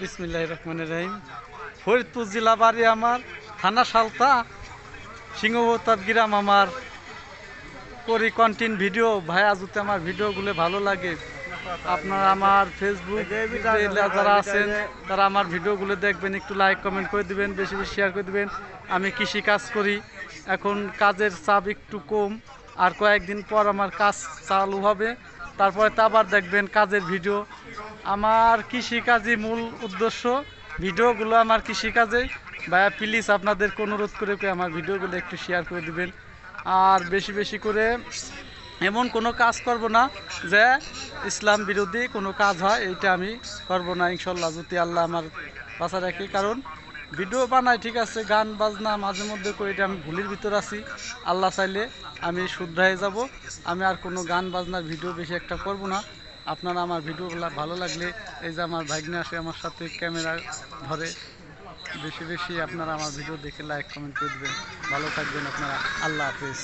বিসমিল্লাহির রহমানির রহিম। ফরিদপুর জেলা বাড়ি আমার, থানা সালতা, সিংহবতার গ্রাম আমার। করি কন্টেন্ট ভিডিও। ভাইয়া যদি আমার ভিডিওগুলো ভালো লাগে, আপনারা আমার ফেসবুক যারা আছেন তারা আমার ভিডিওগুলো দেখবেন, একটু লাইক কমেন্ট করে দিবেন, বেশি বেশি শেয়ার করে দিবেন। আমি কৃষি কাজ করি, এখন কাজের চাপ একটু কম, আর কয়েকদিন পর আমার কাজ চালু হবে, তারপরে তো আবার দেখবেন কাজের ভিডিও। আমার কৃষিকাজই মূল উদ্দেশ্য, ভিডিওগুলো আমার কৃষিকাজে। ভাইয়া প্লিজ আপনাদেরকে অনুরোধ করে আমার ভিডিওগুলো একটু শেয়ার করে দিবেন। আর বেশি বেশি করে এমন কোনো কাজ করব না যে ইসলাম বিরোধী কোনো কাজ হয়, এইটা আমি করব না ইনশাল্লাহ, যদি আল্লাহ আমার বাঁচা রাখে। কারণ ভিডিও বানাই ঠিক আছে, গান বাজনা মাঝে মধ্যে করে, এটা আমি ভুলের ভিতর আছি। আল্লাহ চাইলে আমি শুধরাই যাব। আমি আর কোনো গান বাজনার ভিডিও বেশি একটা করব না। আপনারা আমার ভিডিওগুলো ভালো লাগলে, এই যে আমার ভাগ্নে আসে আমার সাথে ক্যামেরা ধরে, বেশি বেশি আপনারা আমার ভিডিও দেখে লাইক কমেন্ট করে দেবেন। ভালো থাকবেন আপনারা। আল্লাহ হাফেজ।